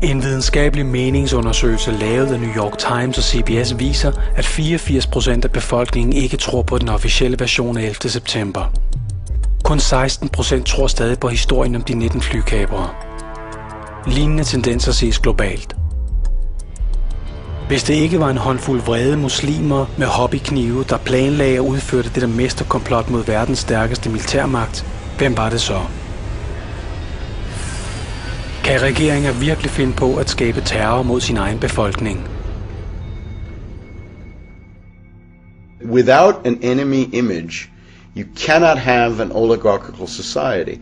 En videnskabelig meningsundersøgelse lavet af New York Times og CBS viser, at 84% af befolkningen ikke tror på den officielle version af 11. september. Kun 16% tror stadig på historien om de 19 flykapere. Lignende tendenser ses globalt. Hvis det ikke var en håndfuld vrede muslimer med hobbyknive, der planlagde og udførte det der mesterkomplot mod verdens stærkeste militærmagt, hvem var det så? Kan regeringer virkelig finde på at skabe terror mod sin egen befolkning? Without an enemy image, you cannot have an oligarchical society.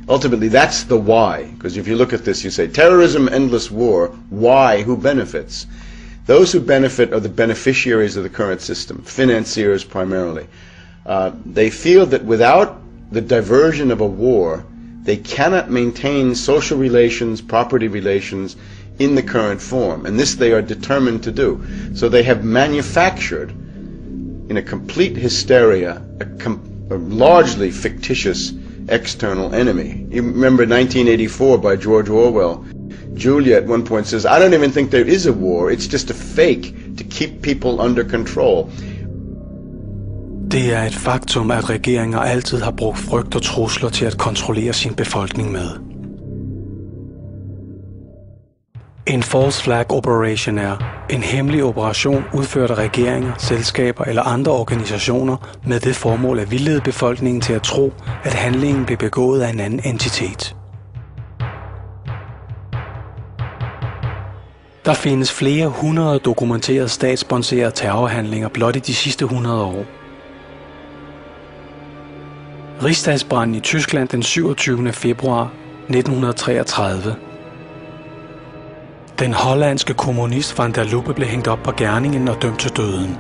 Ultimately, that's the why. Because if you look at this, you say, terrorism, endless war, why? Who benefits? Those who benefit are the beneficiaries of the current system, financiers primarily. They feel that without the diversion of a war, they cannot maintain social relations, property relations in the current form. And this they are determined to do. So they have manufactured, in a complete hysteria, a largely fictitious external enemy. You remember 1984 by George Orwell. Julia at one point says, I don't even think there is a war, it's just a fake to keep people under control. Det er et faktum, at regeringer altid har brugt frygt og trusler til at kontrollere sin befolkning med. En false flag operation er en hemmelig operation udført af regeringer, selskaber eller andre organisationer med det formål at vildlede befolkningen til at tro, at handlingen blev begået af en anden entitet. Der findes flere hundrede dokumenterede statssponserede terrorhandlinger blot i de sidste 100 år. Rigsdagsbranden i Tyskland den 27. februar 1933. Den hollandske kommunist Van der Lubbe blev hængt op på gerningen og dømt til døden.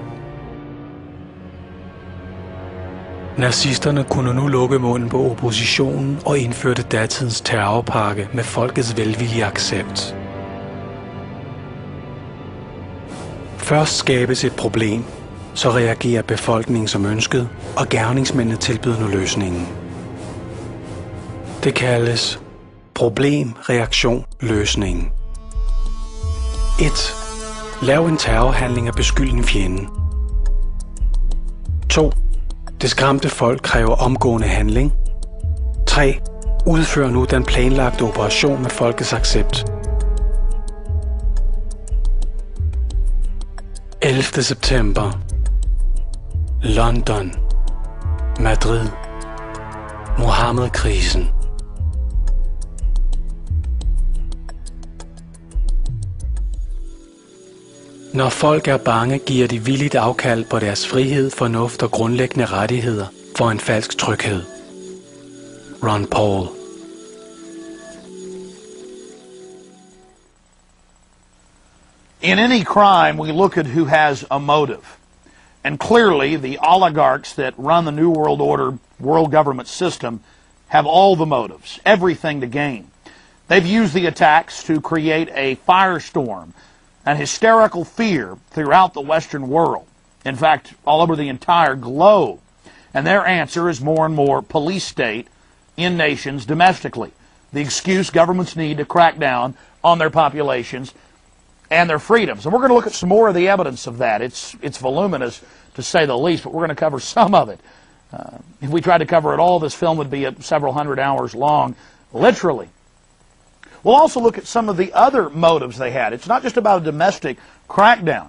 Nazisterne kunne nu lukke munden på oppositionen og indførte datidens terrorpakke med folkets velvillige accept. Først skabes et problem, så reagerer befolkningen som ønsket, og gerningsmændene tilbyder nu løsningen. Det kaldes problem, reaktion, løsning. 1. Lav en terrorhandling og beskyld en fjende. 2. Det skræmte folk kræver omgående handling. 3. Udfør nu den planlagte operation med folkets accept. 11. september. London. Madrid. Mohammed-krisen. Når folk er bange, giver de villigt afkald på deres frihed, fornuft og grundlæggende rettigheder for en falsk tryghed. Ron Paul. In any crime, we look at who has a motive. And clearly, the oligarchs that run the New World Order world government system have all the motives, everything to gain. They've used the attacks to create a firestorm, an hysterical fear throughout the Western world. In fact, all over the entire globe. And their answer is more and more police state in nations domestically. The excuse governments need to crack down on their populations and their freedoms. And we're going to look at some more of the evidence of that. It's voluminous, to say the least, but we're going to cover some of it. If we tried to cover it all, this film would be several hundred hours long, literally. We'll also look at some of the other motives they had. It's not just about a domestic crackdown.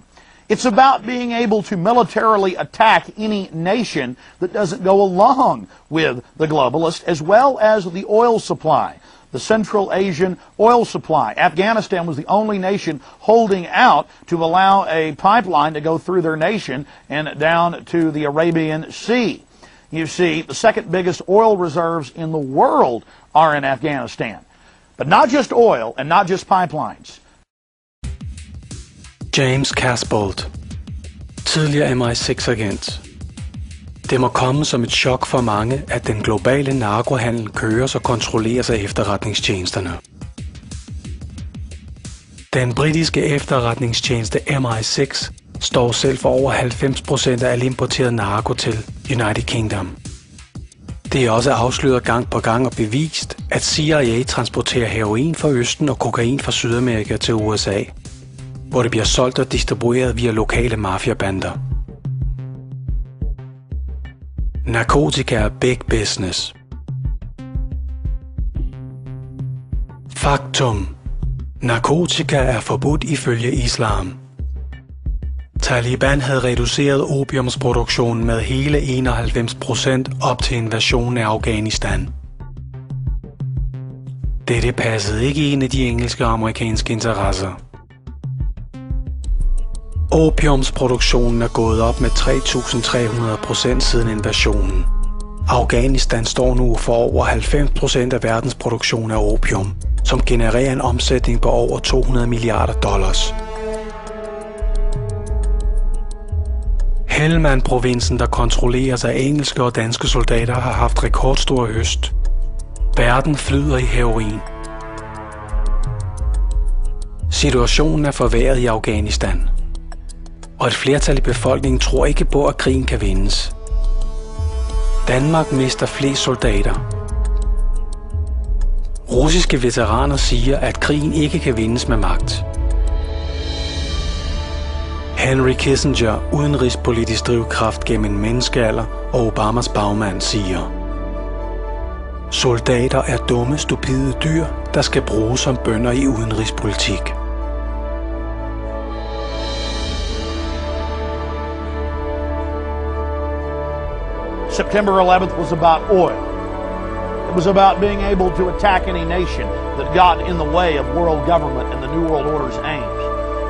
It's about being able to militarily attack any nation that doesn't go along with the globalists, as well as the oil supply. The Central Asian oil supply. Afghanistan was the only nation holding out to allow a pipeline to go through their nation and down to the Arabian Sea. You see, the second biggest oil reserves in the world are in Afghanistan. But not just oil and not just pipelines. James Casbolt, tidligere MI6-agent. Det må komme som et chok for mange, at den globale narkohandel køres og kontrolleres af efterretningstjenesterne. Den britiske efterretningstjeneste MI6 står selv for over 90% af al importeret narko til United Kingdom. Det er også afsløret gang på gang og bevist, at CIA transporterer heroin fra Østen og kokain fra Sydamerika til USA, hvor det bliver solgt og distribueret via lokale mafiabander. Narkotika er big business. Faktum. Narkotika er forbudt ifølge islam. Taliban havde reduceret opiumsproduktionen med hele 91% op til invasionen af Afghanistan. Dette passede ikke ind i de engelske og amerikanske interesser. Opiumsproduktionen er gået op med 3.300% siden invasionen. Afghanistan står nu for over 90% af verdens produktion af opium, som genererer en omsætning på over $200 milliarder. Helmand-provinsen, der kontrolleres af engelske og danske soldater, har haft rekordstor høst. Verden flyder i heroin. Situationen er forværret i Afghanistan, og et flertal i befolkningen tror ikke på, at krigen kan vindes. Danmark mister flest soldater. Russiske veteraner siger, at krigen ikke kan vindes med magt. Henry Kissinger, udenrigspolitisk drivkraft gennem en menneskealder, og Obamas bagmand siger: soldater er dumme, stupide dyr, der skal bruges som bønder i udenrigspolitik. September 11th was about oil. It was about being able to attack any nation that got in the way of world government and the New World Order's aims.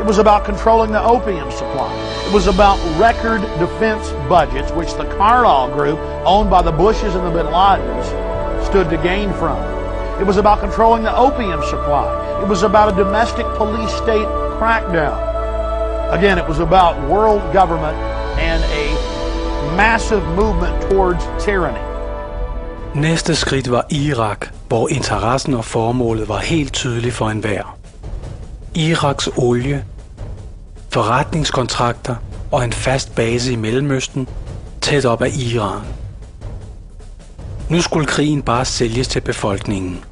It was about controlling the opium supply. It was about record defense budgets, which the Carlyle Group, owned by the Bushes and the Bin Ladens, stood to gain from. It was about controlling the opium supply. It was about a domestic police state crackdown. Again, it was about world government and a massive movement towards tyranny. Næste skridt var Irak, hvor interessen og formålet var helt tydeligt for enhver. Iraks olie, forretningskontrakter og en fast base i Mellemøsten tæt op af Iran. Nu skulle krigen bare sælges til befolkningen.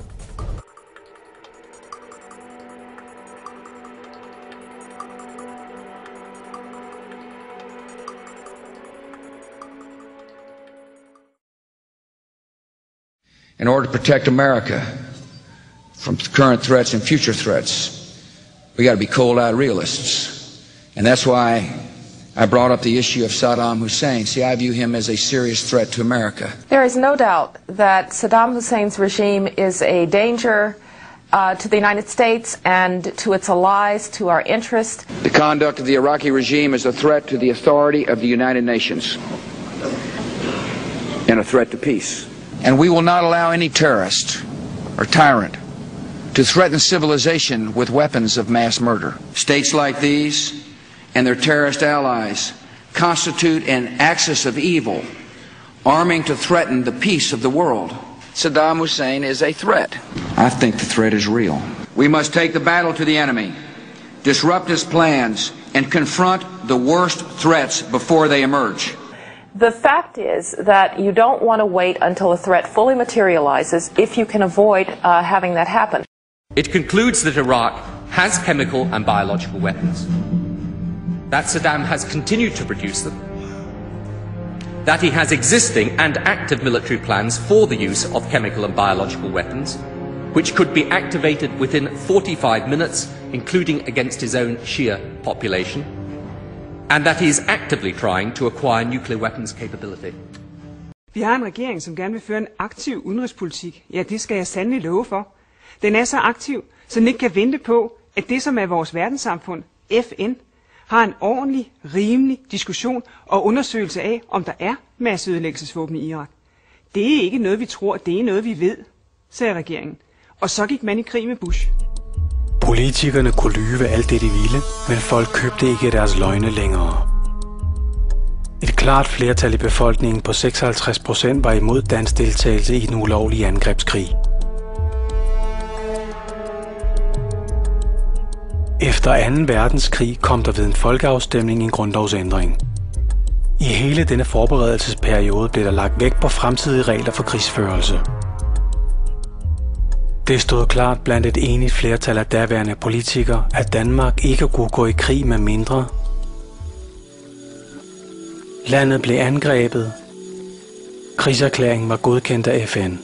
In order to protect America from current threats and future threats, we got to be cold-eyed realists. And that's why I brought up the issue of Saddam Hussein. See, I view him as a serious threat to America. There is no doubt that Saddam Hussein's regime is a danger to the United States and to its allies, to our interest. The conduct of the Iraqi regime is a threat to the authority of the United Nations and a threat to peace. And we will not allow any terrorist or tyrant to threaten civilization with weapons of mass murder. States like these and their terrorist allies constitute an axis of evil, arming to threaten the peace of the world. Saddam Hussein is a threat. I think the threat is real. We must take the battle to the enemy, disrupt his plans, and confront the worst threats before they emerge. The fact is that you don't want to wait until a threat fully materializes if you can avoid having that happen. It concludes that Iraq has chemical and biological weapons, that Saddam has continued to produce them, that he has existing and active military plans for the use of chemical and biological weapons, which could be activated within 45 minutes, including against his own Shia population, and that he is actively trying to acquire nuclear weapons capability. Vi har en regering, som gerne vil føre en aktiv udenrigspolitik. Ja, det skal jeg sandelig love for. Den er så aktiv, så den ikke kan vente på, at det, som er vores verdenssamfund, FN, har en ordentlig, rimelig diskussion og undersøgelse af, om der er masseødelæggelsesvåben i Irak. Det er ikke noget, vi tror, det er noget, vi ved, sagde regeringen. Og så gik man i krig med Bush. Politikerne kunne lyve alt det, de ville, men folk købte ikke deres løgne længere. Et klart flertal i befolkningen på 56% var imod dansk deltagelse i den ulovlige angrebskrig. Efter 2. verdenskrig kom der ved en folkeafstemning en grundlovsændring. I hele denne forberedelsesperiode blev der lagt vægt på fremtidige regler for krigsførelse. Det stod klart blandt et enigt flertal af daværende politikere, at Danmark ikke kunne gå i krig med mindre. Landet blev angrebet. Krigserklæringen var godkendt af FN.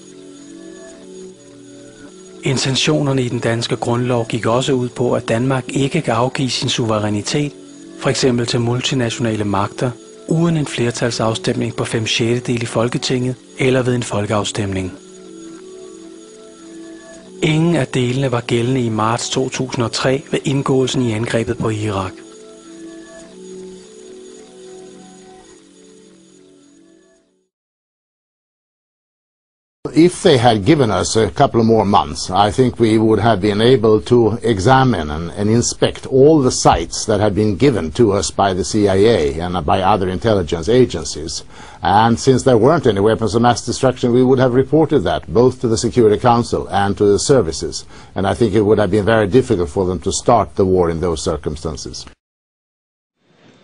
Intentionerne i den danske grundlov gik også ud på, at Danmark ikke kan afgive sin suverænitet, f.eks. til multinationale magter, uden en flertalsafstemning på 5/6 i Folketinget eller ved en folkeafstemning. Ingen af delene var gældende i marts 2003 ved indgåelsen i angrebet på Irak. If they had given us a couple more months, I think we would have been able to examine and inspect all the sites that had been given to us by the CIA and by other intelligence agencies. And since there weren't any weapons of mass destruction, we would have reported that both to the Security Council and to the services. And I think it would have been very difficult for them to start the war in those circumstances.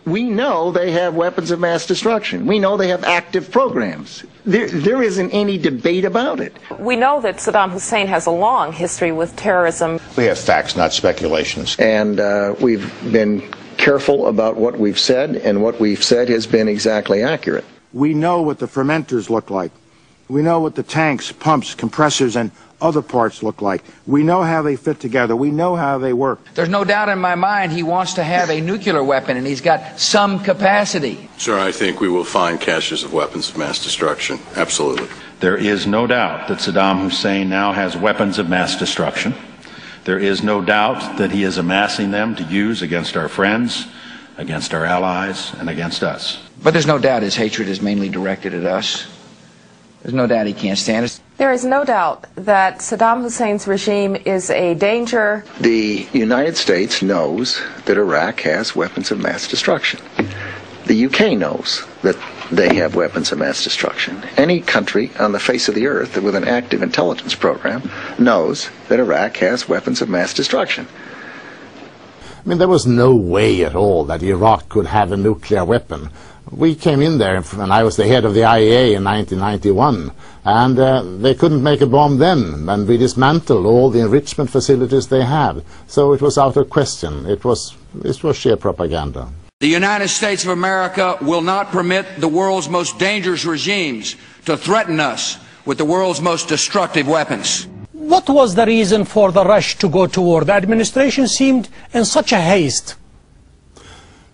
We know they have weapons of mass destruction. We know they have active programs. There isn't any debate about it. We know that Saddam Hussein has a long history with terrorism. We have facts, not speculations. And we've been careful about what we've said, and what we've said has been exactly accurate. We know what the fermenters look like. We know what the tanks, pumps, compressors, and other parts look like. We know how they fit together. We know how they work. There's no doubt in my mind he wants to have a nuclear weapon, and he's got some capacity. Sir, I think we will find caches of weapons of mass destruction. Absolutely. There is no doubt that Saddam Hussein now has weapons of mass destruction. There is no doubt that he is amassing them to use against our friends, against our allies, and against us. But there's no doubt his hatred is mainly directed at us. There's no doubt he can't stand us. There is no doubt that Saddam Hussein's regime is a danger. The United States knows that Iraq has weapons of mass destruction. The UK knows that they have weapons of mass destruction. Any country on the face of the earth with an active intelligence program knows that Iraq has weapons of mass destruction. I mean, there was no way at all that Iraq could have a nuclear weapon. We came in there, and I was the head of the IAEA in 1991, and they couldn't make a bomb then, and we dismantled all the enrichment facilities they had. So it was out of question. It was sheer propaganda. The United States of America will not permit the world's most dangerous regimes to threaten us with the world's most destructive weapons. What was the reason for the rush to go to war? The administration seemed in such a haste.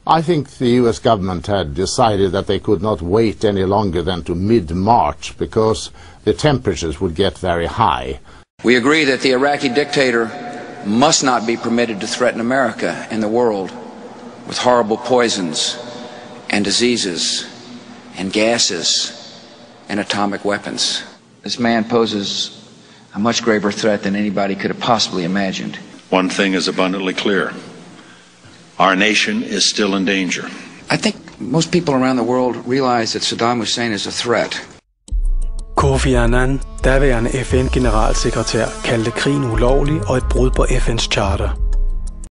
I think the US government had decided that they could not wait any longer than to mid-March because the temperatures would get very high. We agree that the Iraqi dictator must not be permitted to threaten America and the world with horrible poisons and diseases and gases and atomic weapons. This man poses a much graver threat than anybody could have possibly imagined. One thing is abundantly clear. Our nation is still in danger. I think most people around the world realize that Saddam Hussein is a threat. Kofi Annan, daværende FN-generalsekretær, kaldte krigen ulovlig og et brud på FN's charter.